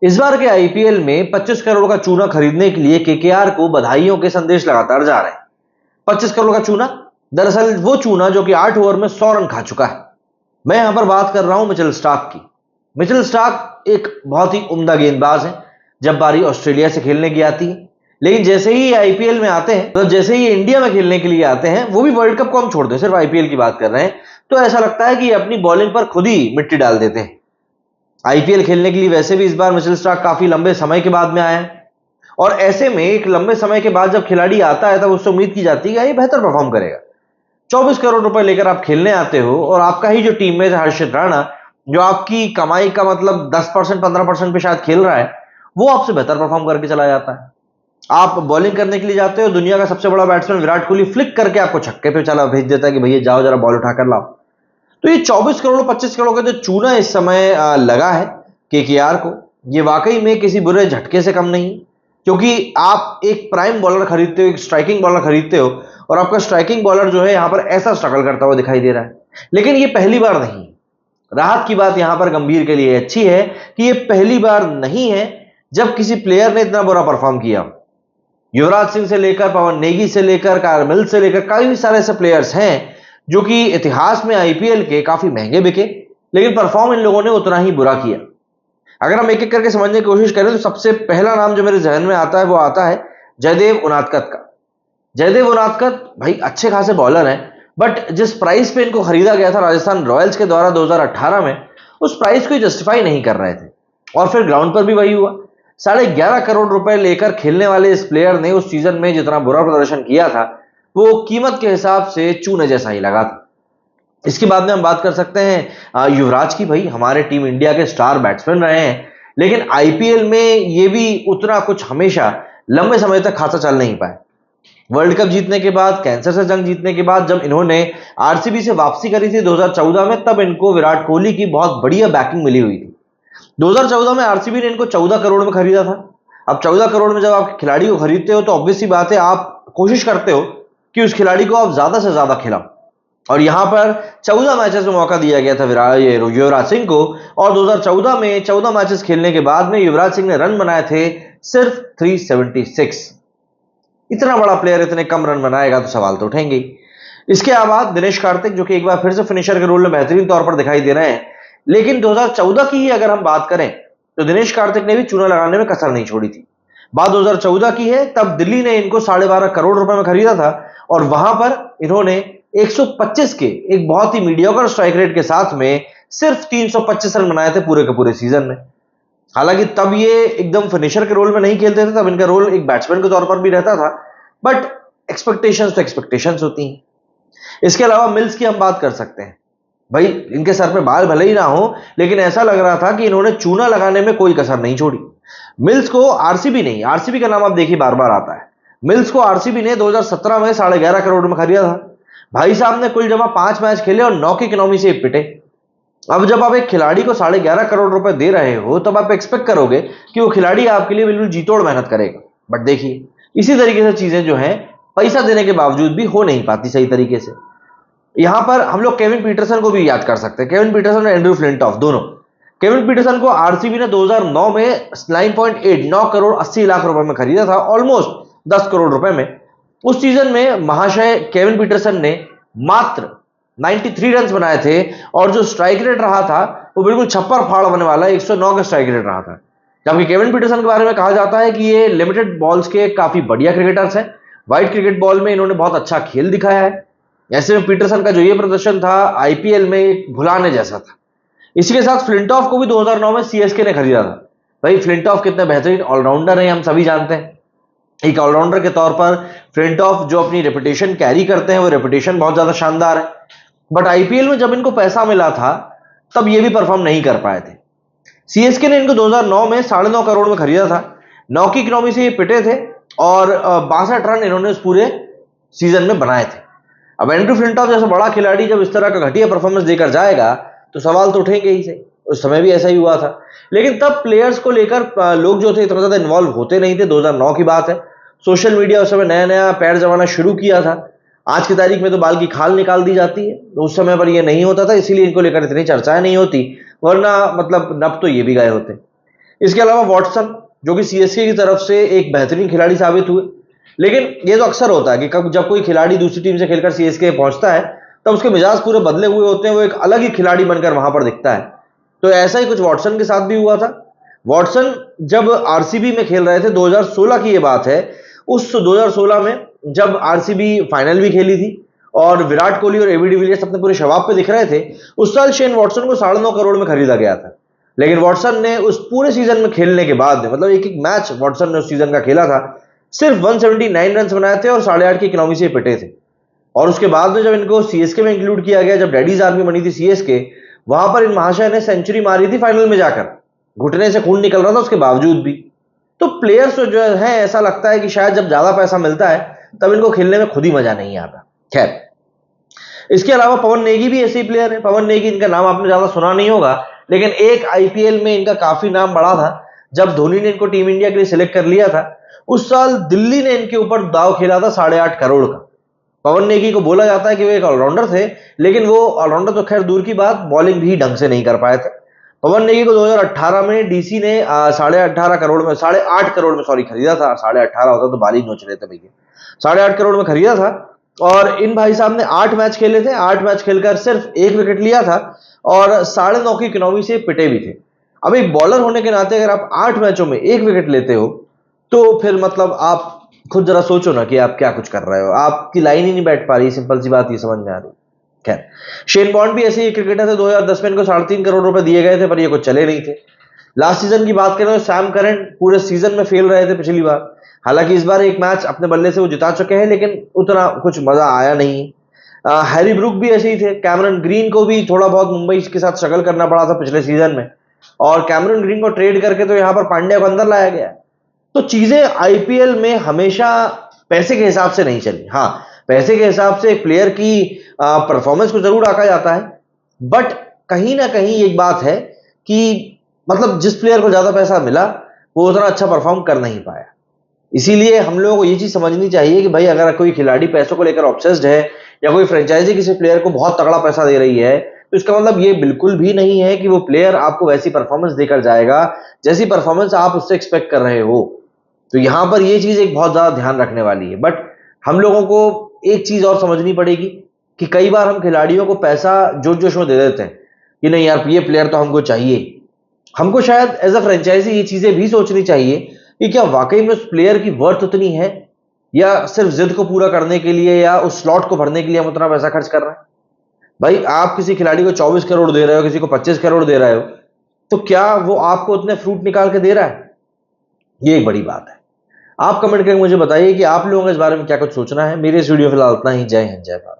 इस बार के आईपीएल में 25 करोड़ का चूना खरीदने के लिए केकेआर को बधाइयों के संदेश लगातार जा रहे हैं। 25 करोड़ का चूना, दरअसल वो चूना जो कि 8 ओवर में 100 रन खा चुका है। मैं यहां पर बात कर रहा हूं मिचेल स्टार्क की। मिचेल स्टार्क एक बहुत ही उम्दा गेंदबाज है जब बारी ऑस्ट्रेलिया से खेलने की आती है, लेकिन जैसे ही आईपीएल में आते हैं, तो जैसे ही इंडिया में खेलने के लिए आते हैं, वो भी वर्ल्ड कप को हम छोड़ दें, सिर्फ आईपीएल की बात कर रहे हैं, तो ऐसा लगता है कि अपनी बॉलिंग पर खुद ही मिट्टी डाल देते हैं। आईपीएल खेलने के लिए वैसे भी इस बार मिचेल स्टार्क काफी लंबे समय के बाद में आया है, और ऐसे में एक लंबे समय के बाद जब खिलाड़ी आता है तब उससे उम्मीद की जाती है कि ये बेहतर परफॉर्म करेगा। 24 करोड़ रुपए लेकर आप खेलने आते हो और आपका ही जो टीममेट है हर्षित राणा, जो आपकी कमाई का मतलब 10% 15% पे शायद खेल रहा है, वो आपसे बेहतर परफॉर्म करके चला जाता है। आप बॉलिंग करने के लिए जाते हो, दुनिया का सबसे बड़ा बैट्समैन विराट कोहली फ्लिक करके आपको छक्के पे चला भेज देता है कि भैया जाओ जरा बॉल उठाकर लाओ। तो ये 24 करोड़ 25 करोड़ का जो चूना इस समय लगा है केकेआर को, ये वाकई में किसी बुरे झटके से कम नहीं, क्योंकि आप एक प्राइम बॉलर खरीदते हो, एक स्ट्राइकिंग बॉलर खरीदते हो, और आपका स्ट्राइकिंग बॉलर जो है यहां पर ऐसा स्ट्रगल करता हुआ दिखाई दे रहा है। लेकिन ये पहली बार नहीं। राहत की बात यहां पर गंभीर के लिए अच्छी है कि ये पहली बार नहीं है जब किसी प्लेयर ने इतना बुरा परफॉर्म किया। युवराज सिंह से लेकर पवन नेगी से लेकर कार्ल मिल्स से लेकर कई सारे ऐसे प्लेयर्स हैं जो कि इतिहास में आईपीएल के काफी महंगे बिके, लेकिन परफॉर्म इन लोगों ने उतना ही बुरा किया। अगर हम एक एक करके समझने की कोशिश करें तो सबसे पहला नाम जो मेरे जहन में आता है वो आता है जयदेव उनादकत का। जयदेव उनादकत भाई अच्छे खासे बॉलर हैं, बट जिस प्राइस पे इनको खरीदा गया था राजस्थान रॉयल्स के द्वारा 2018 में, उस प्राइस को जस्टिफाई नहीं कर रहे थे, और फिर ग्राउंड पर भी वही हुआ। 11.5 करोड़ रुपए लेकर खेलने वाले इस प्लेयर ने उस सीजन में जितना बुरा प्रदर्शन किया था, वो कीमत के हिसाब से चूने जैसा ही लगा था। इसके बाद में हम बात कर सकते हैं युवराज की। भाई हमारे टीम इंडिया के स्टार बैट्समैन रहे हैं, लेकिन आईपीएल में ये भी उतना कुछ हमेशा लंबे समय तक खासा चल नहीं पाए। वर्ल्ड कप जीतने के बाद, कैंसर से जंग जीतने के बाद जब इन्होंने आरसीबी से वापसी करी थी 2014 में, तब इनको विराट कोहली की बहुत बढ़िया बैकिंग मिली हुई थी। 2014 में आरसीबी ने इनको 14 करोड़ में खरीदा था। अब 14 करोड़ में जब आप खिलाड़ी को खरीदते हो तो ऑब्वियस सी बात है, आप कोशिश करते हो कि उस खिलाड़ी को आप ज्यादा से ज्यादा खिलाओ, और यहां पर 14 मैचेस में मौका दिया गया था युवराज सिंह को, और 2014 में 14 मैचेस खेलने के बाद में युवराज सिंह ने रन बनाए थे सिर्फ 376। इतना बड़ा प्लेयर इतने कम रन बनाएगा तो सवाल तो उठेंगे। इसके बाद दिनेश कार्तिक, जो कि एक बार फिर से फिनिशर के रोल में बेहतरीन तौर पर दिखाई दे रहे हैं, लेकिन 2014 की ही अगर हम बात करें तो दिनेश कार्तिक ने भी चूना लगाने में कसर नहीं छोड़ी थी। बात 2014 की है, तब दिल्ली ने इनको 12.5 करोड़ रुपए में खरीदा था, और वहां पर इन्होंने 125 के एक बहुत ही मीडियोकर स्ट्राइक रेट के साथ में सिर्फ 325 रन बनाए थे पूरे के पूरे सीजन में। हालांकि तब ये एकदम फिनिशर के रोल में नहीं खेलते थे, तब इनका रोल एक बैट्समैन के तौर पर भी रहता था, बट एक्सपेक्टेशंस तो एक्सपेक्टेशंस होती हैं। इसके अलावा मिल्स की हम बात कर सकते हैं। भाई इनके सर पे बाल भले ही ना हो, लेकिन ऐसा लग रहा था कि इन्होंने चूना लगाने में कोई कसर नहीं छोड़ी। मिल्स को आरसीबी नहीं, आरसीबी का नाम आप देखिए बार बार आता है, मिल्स को आरसीबी ने 2017 में 11.5 करोड़ में खरीदा था। भाई साहब ने कुल जमा 5 मैच खेले और 9 की इकोनॉमी से पिटे। अब जब आप एक खिलाड़ी को 11.5 करोड़ रुपए दे रहे हो, तब आप एक्सपेक्ट करोगे कि वो खिलाड़ी आपके लिए बिल्कुल जीतोड़ मेहनत करेगा, बट देखिए इसी तरीके से चीजें जो है पैसा देने के बावजूद भी हो नहीं पाती सही तरीके से। यहां पर हम लोग केविन पीटरसन को भी याद कर सकते हैं, केविन पीटरसन और एंड्रू फ्लिंटॉफ दोनों। केविन पीटरसन को आरसीबी ने 2009 में 9 करोड़ 80 लाख रुपए में खरीदा था, ऑलमोस्ट 10 करोड़ रुपए में। उस सीजन में महाशय केविन पीटरसन ने मात्र 93 रन बनाए थे, और जो स्ट्राइक रेट रहा था वो बिल्कुल छप्पर फाड़ होने वाला 109 का स्ट्राइक रेट रहा था। जबकि केविन पीटरसन के बारे में कहा जाता है कि ये लिमिटेड बॉल्स के काफी बढ़िया क्रिकेटर्स हैं। व्हाइट क्रिकेट बॉल में इन्होंने बहुत अच्छा खेल दिखाया है। ऐसे में पीटरसन का जो ये प्रदर्शन था आईपीएल में एक भुलाने जैसा था। इसी के साथ फ्लिंटॉफ को भी 2009 में सीएसके ने खरीदा था। भाई फ्लिंटॉफ कितने बेहतरीन ऑलराउंडर हैं हम सभी जानते हैं। एक ऑलराउंडर के तौर पर फ्लिंटॉफ जो अपनी रेपुटेशन कैरी करते हैं, वो रेपुटेशन बहुत ज्यादा शानदार है, बट आईपीएल में जब इनको पैसा मिला था तब ये भी परफॉर्म नहीं कर पाए थे। सीएसके ने इनको 2009 में 9.5 करोड़ में खरीदा था। 9 की इकोनॉमी से ये पिटे थे, और 62 रन इन्होंने उस पूरे सीजन में बनाए थे। अब एंड्रू फ्लिंटॉफ जैसा बड़ा खिलाड़ी जब इस तरह का घटिया परफॉर्मेंस देकर जाएगा तो सवाल तो उठेंगे ही से। उस समय भी ऐसा ही हुआ था, लेकिन तब प्लेयर्स को लेकर लोग जो थे इतना ज्यादा इन्वॉल्व होते नहीं थे। 2009 की बात है, सोशल मीडिया उस समय नया नया पैर जमाना शुरू किया था। आज की तारीख में तो बाल की खाल निकाल दी जाती है, तो उस समय पर यह नहीं होता था, इसीलिए इनको लेकर इतनी चर्चाएं नहीं होती, वरना मतलब नब तो ये भी गए होते। इसके अलावा वॉटसन जो कि सीएसके की तरफ से एक बेहतरीन खिलाड़ी साबित हुए, लेकिन ये तो अक्सर होता है कि जब कोई खिलाड़ी दूसरी टीम से खेलकर सीएसके पहुंचता है तब उसके मिजाज पूरे बदले हुए होते हैं, वो एक अलग ही खिलाड़ी बनकर वहां पर दिखता है। तो ऐसा ही कुछ वॉटसन के साथ भी हुआ था। वॉटसन जब आरसीबी में खेल रहे थे, 2016 की ये बात है, उस 2016 में जब आरसीबी फाइनल भी खेली थी और विराट कोहली और एबी डिविलियर्स अपने पूरे शबाब पे दिख रहे थे, उस साल शेन वॉटसन को 9.5 करोड़ में खरीदा गया था। लेकिन वॉटसन ने उस पूरे सीजन में खेलने के बाद, मतलब एक एक मैच वॉटसन ने उस सीजन का खेला था, सिर्फ 179 रन बनाए थे और 8.5 की इकोनॉमी से पिटे थे। और उसके बाद में जब इनको सीएसके में इंक्लूड किया गया, जब डैडीज आर्मी बनी थी सीएसके, वहां पर इन महाशय ने सेंचुरी मारी थी फाइनल में जाकर, घुटने से खून निकल रहा था उसके बावजूद भी। तो प्लेयर्स जो है, ऐसा लगता है कि शायद जब ज्यादा पैसा मिलता है तब इनको खेलने में खुद ही मजा नहीं आता। खैर, इसके अलावा पवन नेगी भी ऐसे ही प्लेयर है। पवन नेगी, इनका नाम आपने ज्यादा सुना नहीं होगा, लेकिन एक आईपीएल में इनका काफी नाम बढ़ा था जब धोनी ने इनको टीम इंडिया के लिए सिलेक्ट कर लिया था। उस साल दिल्ली ने इनके ऊपर दाव खेला था 8.5 करोड़ का। पवन नेगी को बोला जाता है कि वो एक ऑलराउंडर थे, लेकिन वो ऑलराउंडर तो खैर दूर की बात, बॉलिंग भी ढंग से नहीं कर पाए थे। पवन नेगी को 2018 में डीसी ने 8.5 करोड़ में, 8.5 करोड़ में सॉरी खरीदा था। 18.5 होता तो बाली नोच रहे थे भैया। 8.5 करोड़ में खरीदा था और इन भाई साहब ने 8 मैच खेले थे। 8 मैच खेलकर सिर्फ 1 विकेट लिया था और 9.5 की इकोनॉमी से पिटे भी थे। अब एक बॉलर होने के नाते अगर आप 8 मैचों में 1 विकेट लेते हो तो फिर मतलब आप खुद जरा सोचो ना कि आप क्या कुछ कर रहे हो, आपकी लाइन ही नहीं बैठ पा रही। सिंपल सी बात ये समझ में आ रही। खैर, शेन बॉन्ड भी ऐसे ही क्रिकेटर थे। 2010 में इनको 3.5 करोड़ रुपए दिए गए थे, पर ये कुछ चले नहीं थे। लास्ट सीजन की बात करें तो सैम करंट पूरे सीजन में फेल रहे थे पिछली बार। हालांकि इस बार एक मैच अपने बल्ले से वो जिता चुके हैं, लेकिन उतना कुछ मजा आया नहीं। हैरी ब्रूक भी ऐसे ही थे। कैमरन ग्रीन को भी थोड़ा बहुत मुंबई के साथ स्ट्रगल करना पड़ा था पिछले सीजन में, और कैमरन ग्रीन को ट्रेड करके तो यहां पर पांड्या को अंदर लाया गया। तो चीजें आईपीएल में हमेशा पैसे के हिसाब से नहीं चली। हाँ, पैसे के हिसाब से एक प्लेयर की परफॉर्मेंस को जरूर आंका जाता है, बट कहीं ना कहीं एक बात है कि मतलब जिस प्लेयर को ज्यादा पैसा मिला वो उतना अच्छा परफॉर्म कर नहीं पाया। इसीलिए हम लोगों को ये चीज समझनी चाहिए कि भाई अगर कोई खिलाड़ी पैसों को लेकर ऑब्सेस्ड है या कोई फ्रेंचाइजी किसी प्लेयर को बहुत तगड़ा पैसा दे रही है, तो इसका मतलब ये बिल्कुल भी नहीं है कि वो प्लेयर आपको वैसी परफॉर्मेंस देकर जाएगा जैसी परफॉर्मेंस आप उससे एक्सपेक्ट कर रहे हो। तो यहां पर ये चीज एक बहुत ज्यादा ध्यान रखने वाली है। बट हम लोगों को एक चीज और समझनी पड़ेगी कि कई बार हम खिलाड़ियों को पैसा जोश जोश में दे देते हैं कि नहीं यार ये प्लेयर तो हमको चाहिए। हमको शायद एज अ फ्रेंचाइजी ये चीजें भी सोचनी चाहिए कि क्या वाकई में उस प्लेयर की वर्थ उतनी है, या सिर्फ जिद को पूरा करने के लिए या उस स्लॉट को भरने के लिए हम उतना पैसा खर्च कर रहे हैं। भाई आप किसी खिलाड़ी को 24 करोड़ दे रहे हो, किसी को 25 करोड़ दे रहे हो, तो क्या वो आपको उतने फ्रूट निकाल के दे रहा है? ये एक बड़ी बात है। आप कमेंट करके मुझे बताइए कि आप लोगों को इस बारे में क्या कुछ सोचना है। मेरे इस वीडियो फिलहाल इतना ही। जय हिंद, जय भारत।